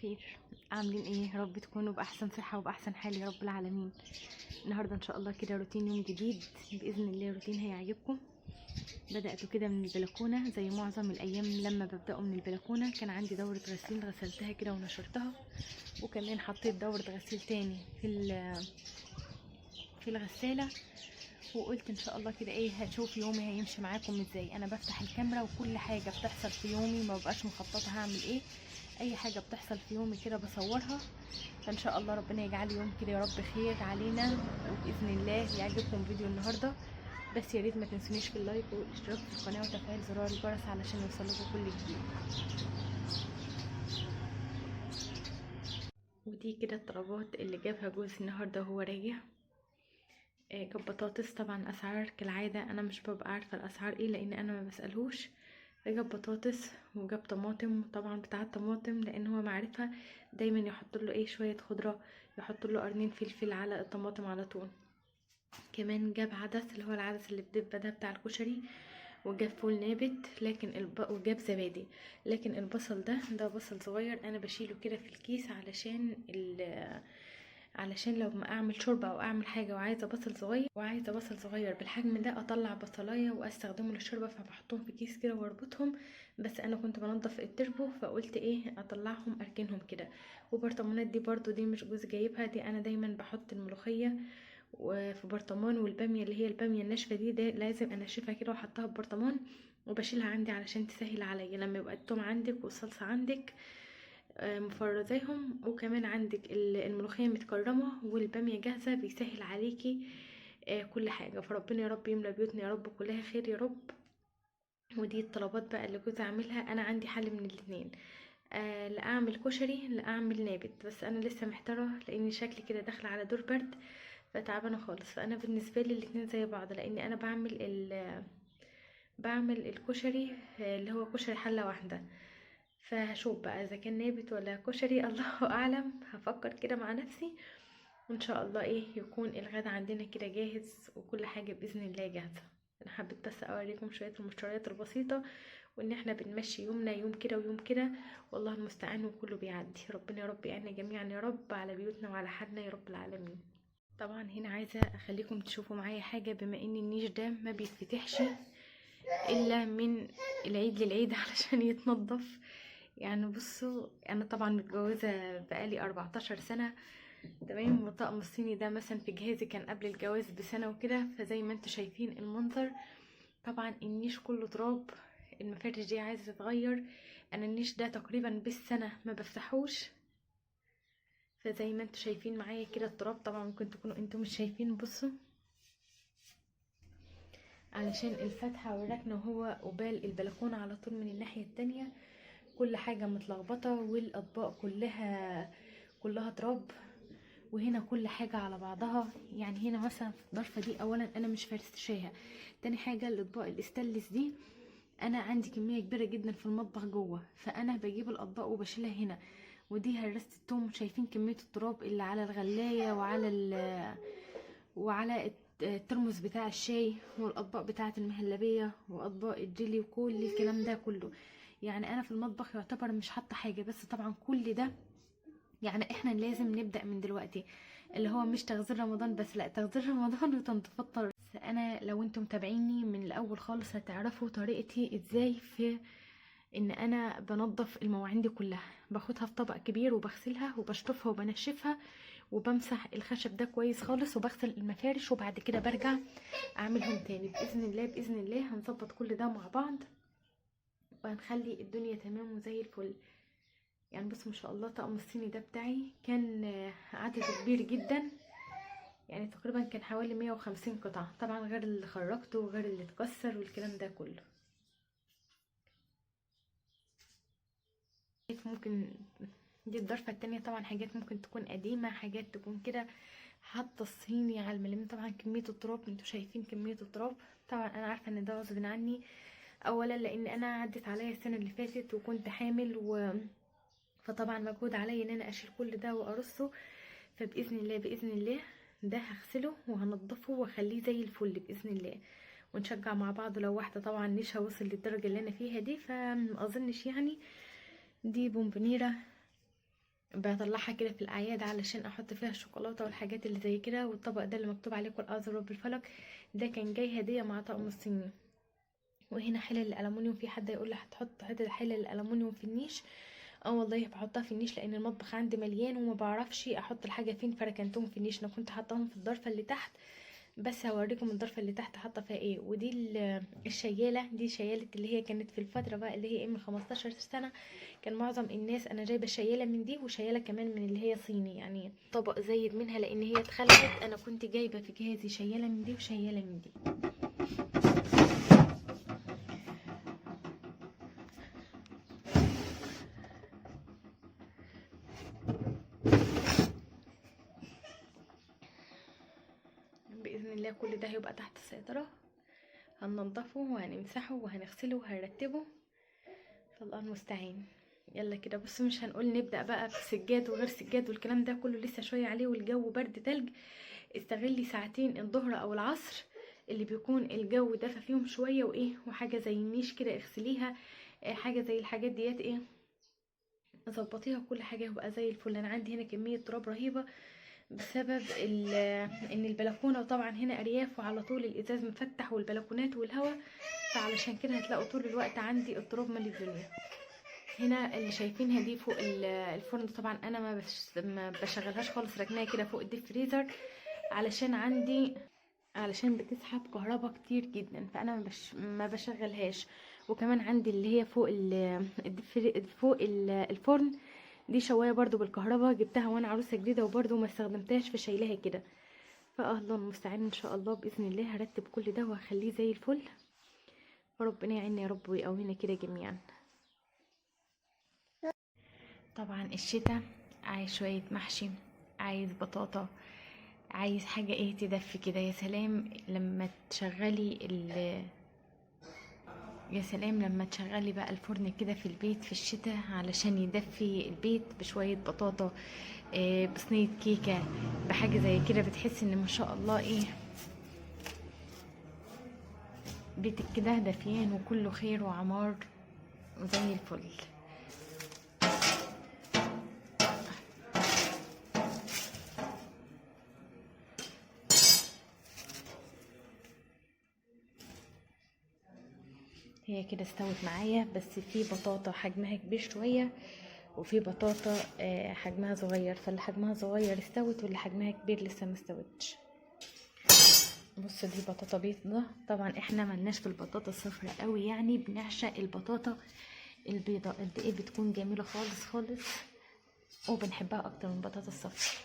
الخير. عاملين ايه؟ يا رب تكونوا باحسن صحه وباحسن حال يا رب العالمين. النهارده ان شاء الله كده روتين يوم جديد باذن الله. روتين هيعجبكم. بدأته كده من البلكونه زي معظم الايام. لما ببدأه من البلكونه كان عندي دوره غسيل غسلتها كده ونشرتها، وكمان حطيت دوره غسيل تاني في الغساله. وقلت ان شاء الله كده ايه هشوف يومي هيمشي معاكم ازاي. انا بفتح الكاميرا وكل حاجه بتحصل في يومي ما بقاش مخططه هعمل ايه. اي حاجه بتحصل في يومي كده بصورها. فان شاء الله ربنا يجعل يوم كده يا رب خير علينا، وباذن الله يعجبكم فيديو النهارده. بس يا ريت ما تنسونيش في اللايك والاشتراك في القناه وتفعيل زرار الجرس علشان يوصلكم كل جديد. ودي كده الطلبات اللي جابها جوزي النهارده وهو راجع. جاب بطاطس. طبعا اسعار كالعاده انا مش ببقى عارفه الاسعار ايه لان انا ما بسالهوش. جاب بطاطس وجاب طماطم، طبعا بتاع الطماطم لان هو معرفها دايما يحط له ايه شويه خضره، يحط له قرنين فلفل على الطماطم على طول. كمان جاب عدس اللي هو العدس اللي بدبه ده بتاع الكشري، وجاب فول نابت وجاب زبادي. لكن البصل ده بصل صغير انا بشيله كده في الكيس علشان لو ما اعمل شوربه او اعمل حاجه وعايزه بصل صغير بالحجم ده اطلع بصلايه واستخدمه للشوربه، فبحطهم في كيس كده واربطهم. بس انا كنت بنضف التربو فقلت ايه اطلعهم اركنهم كده. وبرطمانات دي برضو دي مش جوز جايبها، دي انا دايما بحط الملوخيه وفي برطمان، والباميه اللي هي الباميه الناشفه دي لازم انشفها كده واحطها في برطمان وبشيلها عندي علشان تسهل عليا لما يبقى التوم عندك والصلصه عندك مفرزاهم، وكمان عندك الملوخيه متكرمه والباميه جاهزه بيسهل عليكي كل حاجه. فربنا يا رب يملى بيوتنا يا رب كلها خير يا رب. ودي الطلبات بقى اللي جوزي اعملها. انا عندي حل من الاتنين، لا اعمل كشري لا اعمل نابت، بس انا لسه محتاره لاني شكلي كده داخله على دور برد فتعبانه خالص. فانا بالنسبه لي الاتنين زي بعض لاني انا بعمل الكشري اللي هو كشري حله واحده. فهشوف بقى اذا كان نابت ولا كشري الله اعلم. هفكر كده مع نفسي وان شاء الله ايه يكون الغدا عندنا كده جاهز وكل حاجه باذن الله جاهزه. انا حبيت بس اوريكم شويه المشتريات البسيطه، وان احنا بنمشي يومنا يوم كده ويوم كده، والله المستعان وكله بيعدي. ربنا يا رب يعيننا جميعا يا رب على بيوتنا وعلى حالنا يا رب العالمين. طبعا هنا عايزه اخليكم تشوفوا معايا حاجه، بما ان النيش ده ما بيتفتحش الا من العيد للعيد علشان يتنضف. يعني بصوا انا طبعا متجوزه بقالي 14 سنه تمام، والطقم الصيني ده مثلا في جهازي كان قبل الجواز بسنه وكده. فزي ما انتوا شايفين المنظر، طبعا النيش كله تراب، المفارش دي عايزه تتغير. انا النيش ده تقريبا بالسنه ما بفتحوش. فزي ما انتوا شايفين معايا كده التراب، طبعا ممكن تكونوا انتوا مش شايفين. بصوا علشان الفتحه والركنه وهو قبال البلكونه على طول من الناحيه التانية كل حاجه متلخبطه، والاطباق كلها تراب، وهنا كل حاجة على بعضها. يعني هنا مثلا في الضرفة دي اولا انا مش فرشاها، تاني حاجة الاطباق الاستانلس دي انا عندي كمية كبيرة جدا في المطبخ جوه، فانا بجيب الاطباق وبشيلها هنا. ودي هرسة التوم، شايفين كمية التراب اللي على الغلاية وعلى الترمس بتاع الشاي والاطباق بتاعة المهلبية واطباق الجيلي وكل الكلام ده كله. يعني انا في المطبخ يعتبر مش حاطة حاجة، بس طبعا كل ده يعني احنا لازم نبدأ من دلوقتي، اللي هو مش تغذير رمضان بس، لا تغذير رمضان وتنظيفات طرق. انا لو انتم متابعيني من الاول خالص هتعرفوا طريقتي ازاي في ان انا بنظف المواعين دي كلها. باخدها في طبق كبير وبغسلها وبشطفها وبنشفها وبمسح الخشب ده كويس خالص وبغسل المفارش، وبعد كده برجع اعملهم تاني باذن الله. باذن الله هنظبط كل ده مع بعض وهنخلي الدنيا تمام وزي الفل. يعني بص ما شاء الله طقم الصيني ده بتاعي كان عدد كبير جدا، يعني تقريبا كان حوالي 150 قطعة، طبعا غير اللي خرجته وغير اللي اتكسر والكلام ده كله. ممكن دي الضرفة التانية، طبعا حاجات ممكن تكون قديمة، حاجات تكون كده حاطة الصيني على الملم. طبعا كمية التراب انتوا شايفين كمية التراب. طبعا انا عارفة ان ده غصب عني، اولا لان انا عدت عليا السنة اللي فاتت وكنت حامل فطبعا مجهود عليا ان انا اشيل كل ده وارصه. فباذن الله باذن الله ده هغسله وهنضفه واخليه زي الفل باذن الله، ونشجع مع بعض. لو واحده طبعا نيشها وصل للدرجه اللي انا فيها دي فما اظنش يعني. دي بونبونيره بطلعها كده في الاعياد علشان احط فيها الشوكولاته والحاجات اللي زي كده. والطبق ده اللي مكتوب عليه قل اعوذ برب الفلق ده كان جاي هديه مع طقم الصيني. وهنا حلل الالومنيوم، في حد يقول لي هتحط حته حلل الالومنيوم في النيش. اه والله بحطها في النيش لان المطبخ عندي مليان وما بعرفش احط الحاجه فين، فركنتهم في النيش. انا كنت حاطاهم في الضرفه اللي تحت، بس هوريكم الضرفه اللي تحت حاطه فيها ايه. ودي الشياله، دي شياله اللي هي كانت في الفتره بقى اللي هي ايه من 15 سنه. كان معظم الناس انا جايبه شياله من دي وشياله كمان من اللي هي صيني، يعني طبق زايد منها لان هي اتخلقت. انا كنت جايبه في جهازي شياله من دي وشياله من دي. باذن الله كل ده هيبقى تحت السيطره. هننضفه وهنمسحه وهنغسله وهنرتبه، فالله المستعان. يلا كده بص، مش هنقول نبدأ بقى بسجاد وغير سجاد والكلام ده كله، لسه شوية عليه والجو برد تلج. استغلي ساعتين الظهر او العصر اللي بيكون الجو دافى فيهم شوية وايه، وحاجة زي النيش كده اغسليها، حاجة زي الحاجات ديات ايه ظبطيها، كل حاجة هيبقى زي الفل. انا عندي هنا كمية تراب رهيبة بسبب ان البلكونه، وطبعا هنا ارياف وعلى طول الازاز مفتح والبلكونات والهواء، فعلشان كده هتلاقوا طول الوقت عندي التراب مالي الدنيا. هنا اللي شايفينها دي فوق الفرن، طبعا انا ما بشغلهاش خالص، ركناها كده فوق الديب فريزر علشان بتسحب كهرباء كتير جدا، فانا ما بشغلهاش. وكمان عندي اللي هي فوق الفرن دي شوايه برضو بالكهرباء، جبتها وانا عروسه جديده وبرضو ما استخدمتهاش فشايلها كده. فالله المستعان، ان شاء الله باذن الله هرتب كل ده وهخليه زي الفل. فربنا يعيننا يا رب ويقوينا كده جميعا. طبعا الشتاء عايز شويه محشي، عايز بطاطا، عايز حاجه ايه تدفي كده. يا سلام لما تشغلي يا سلام لما تشغلي بقى الفرن كده في البيت في الشتاء علشان يدفي البيت بشوية بطاطا، بصينية كيكة، بحاجة زي كده، بتحس ان ما شاء الله ايه بيتك كده دفيان وكله خير وعمار وزي الفل. هي كده استوت معايا، بس في بطاطا حجمها كبير شوية وفي بطاطا حجمها صغير، فاللي حجمها صغير استوت واللي حجمها كبير لسه ما استوتش. بص دي بطاطا بيضة، طبعا احنا ملناش في البطاطا الصفراء قوي، يعني بنعشق البطاطا البيضة قد ايه، بتكون جميلة خالص خالص وبنحبها اكتر من البطاطا الصفراء.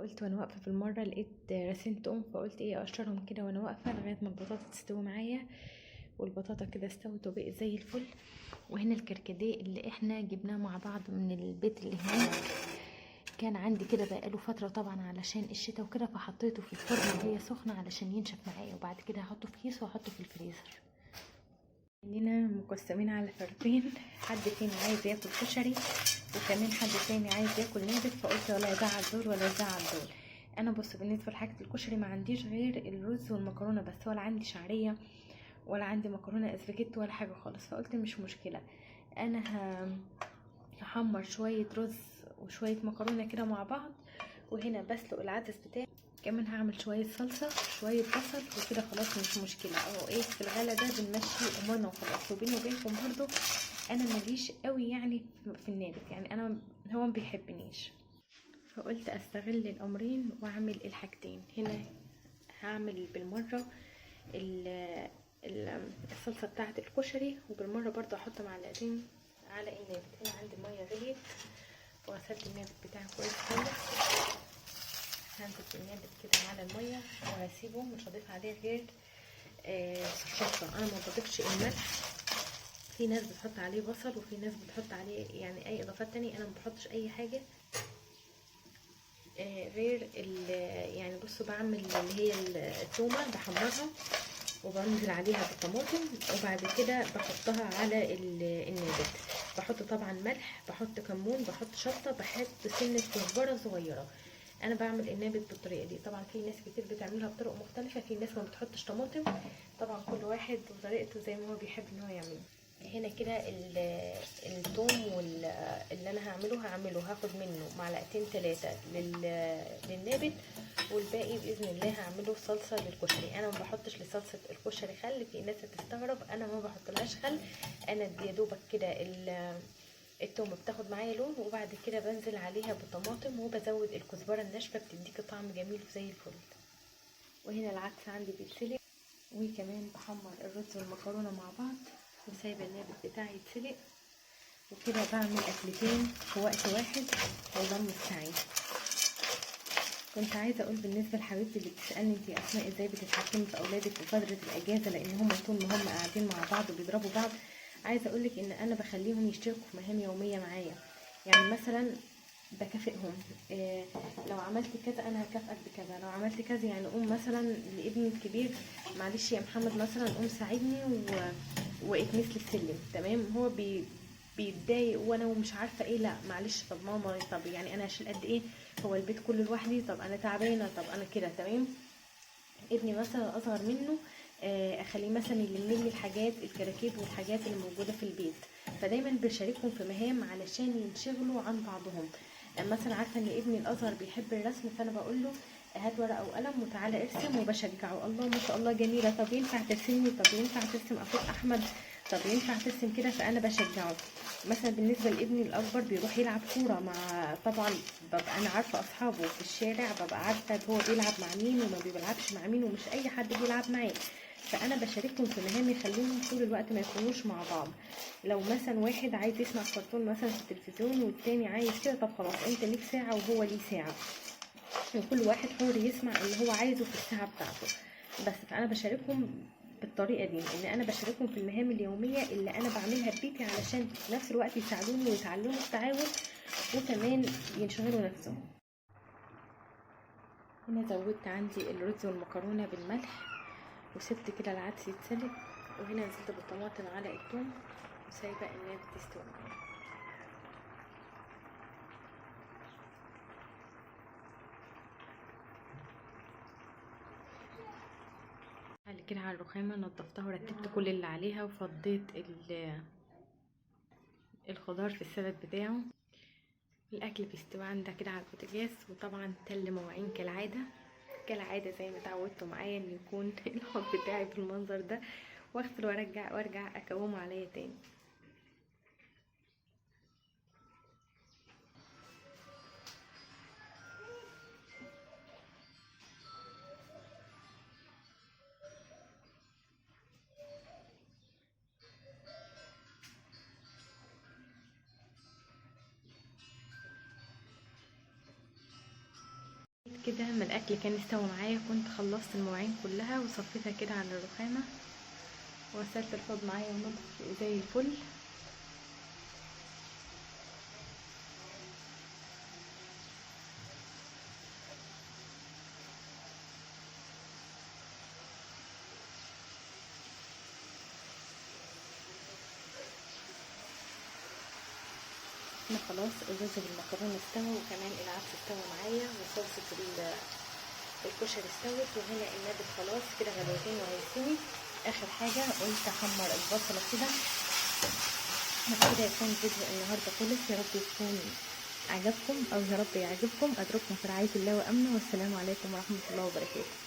قلت وانا واقفه في المره لقيت راسين توم، فقلت ايه اقشرهم كده وانا واقفه لغايه ما البطاطا تستوي معايا. والبطاطا كده استوت وبقت زي الفل. وهنا الكركديه اللي احنا جبناه مع بعض من البيت اللي هناك، كان عندي كده بقاله فتره طبعا علشان الشتاء وكده، فحطيته في الفرن وهي سخنه علشان ينشف معايا، وبعد كده هحطه في كيس واحطه في الفريزر. اننا مقسمين على فردين، حد فينا عايز ياكل كشري وكمان حد تاني عايز ياكل نابت، فقلت ولا يزعل دول ولا يزعل دول. انا بص بالنسبه لحاجه الكشري ما عنديش غير الرز والمكرونه بس، ولا عندي شعريه ولا عندي مكرونه اسباجيتي ولا حاجه خالص، فقلت مش مشكله. انا هحمر شويه رز وشويه مكرونه كده مع بعض، وهنا بسلق العدس بتاعي، كمان هعمل شويه صلصه شويه بصل وكده، خلاص مش مشكله. او ايه في الغلا ده بنمشي امورنا وخلاص. وبيني وبينكم برضو انا ماليش قوي يعني في النابت، يعني انا هو ما بيحبنيش، فقلت استغل الامرين واعمل الحاجتين. هنا هعمل بالمره الصلصه بتاعه الكشري، وبالمره برضو احط معلقتين على النابت. هنا عندي ميه غليت وغسلت النابت بتاعي كويس خالص، هنزل النابت كده على الميه وهسيبه، مش هضيف عليه غير شطه. انا ما بضيفش الملح، في ناس بتحط عليه بصل وفي ناس بتحط عليه يعني اي اضافات تانية، انا ما بحطش اي حاجه غير يعني بصوا بعمل اللي هي التومه بحمرها وبنزل عليها بالطماطم، وبعد كده بحطها على النابت. بحط طبعا ملح، بحط كمون، بحط شطه، بحط سنه كزبره صغيره. انا بعمل النابت بالطريقه دي. طبعا في ناس كتير بتعملها بطرق مختلفه، في ناس ما بتحطش طماطم، طبعا كل واحد وطريقته زي ما هو بيحب ان هو يعمله. هنا كده الثوم اللي انا هعمله هاخد منه معلقتين 3 للنابت، والباقي باذن الله هعمله صلصه للكشري. انا ما بحطش لصلصه الكشري خل، في ناس هتستغرب، انا ما بحطلهاش خل. انا يا دوبك كده التومه بتاخد معايا لون، وبعد كده بنزل عليها بالطماطم، وبزود الكزبره الناشفه بتديك طعم جميل وزي الفل. وهنا العدس عندي بيتسلق، وكمان بحمر الرز والمكرونه مع بعض، وسايبه النابت بتاعي يتسلق، وكده بعمل اكلتين في وقت واحد، والله المستعان. كنت عايزه اقول بالنسبه لحبيبتي اللي بتسالني انتي اسماء ازاي بتتحكمي في اولادك في فتره الاجازه، لان هم طول ما هم قاعدين مع بعض وبيضربوا بعض. عايزه اقولك ان انا بخليهم يشتركوا في مهام يوميه معايا. يعني مثلا بكافئهم، لو عملت كذا انا هكافئك بكذا، لو عملت كذا يعني قوم مثلا لابني الكبير، معلش يا محمد مثلا قوم ساعدني واكنس لي السلم، تمام؟ هو بيتضايق وانا ومش عارفه ايه، لا معلش طب ماما، طب يعني انا هشيل قد ايه؟ هو البيت كله لوحدي، طب انا تعبانه، طب انا كده تمام. ابني مثلا اصغر منه، اخليه مثلا يلم لي الحاجات الكراكيب والحاجات اللي موجوده في البيت، فدايما بشاركهم في مهام علشان ينشغلوا عن بعضهم. مثلا عارفه ان ابني الاصغر بيحب الرسم، فانا بقول له هات ورقه وقلم وتعالى ارسم، وبشجعه، الله ما شاء الله جميله، طب ينفع ترسمني، طب ينفع ترسم اخوك احمد، طب ينفع ترسم كده، فانا بشجعه. مثلا بالنسبه لابني الاكبر بيروح يلعب كوره مع، طبعا ببقى انا عارفه اصحابه في الشارع، ببقى عارفه هو بيلعب مع مين وما بيلعبش مع مين، ومش اي حد بيلعب معاه، فانا بشاركهم في مهام يخليهم طول الوقت ما يكونوش مع بعض. لو مثلا واحد عايز يسمع كرتون مثلا في التلفزيون والتاني عايز كده، طب خلاص انت ليك ساعه وهو ليه ساعه، وكل واحد حر يسمع اللي هو عايزه في الساعه بتاعته. بس فانا بشاركهم بالطريقه دي، ان انا بشاركهم في المهام اليوميه اللي انا بعملها ببيتي، علشان في نفس الوقت يساعدوني ويتعلموا التعاون، وكمان ينشغلوا نفسهم. هنا زودت عندي الرز والمكرونه بالملح، وسبت كده العدس يتسلق، وهنا نزلت بالطماطم على الثوم، وسايبه انها تستوي. بعد كده على الرخامه نضفتها ورتبت كل اللي عليها، وفضيت الخضار في السبت بتاعه. الاكل بيستوي عندك كده على البوتاجاز، وطبعا تل مواعين كالعاده زي ما اتعودتوا معايا ان يكون الحوض بتاعي بالمنظر ده، واغسل وارجع اكومه عليا تاني. كده ما الاكل كان استوى معايا، كنت خلصت المواعين كلها وصفيتها كده على الرخامه، وغسلت الحوض معايا ونضف زي الفل. احنا خلاص الرز بالمكرونه استوى، وكمان العدس استوى معايا، وصلصه الكشري استوت، وهنا النابت خلاص كده غلوتين وهيستوي. اخر حاجه قلت احمر البصله كده. كده يكون فيديو النهارده خلص، يا رب يكون عجبكم، او يا رب يعجبكم. اترككم في رعايه الله وامنه، والسلام عليكم ورحمه الله وبركاته.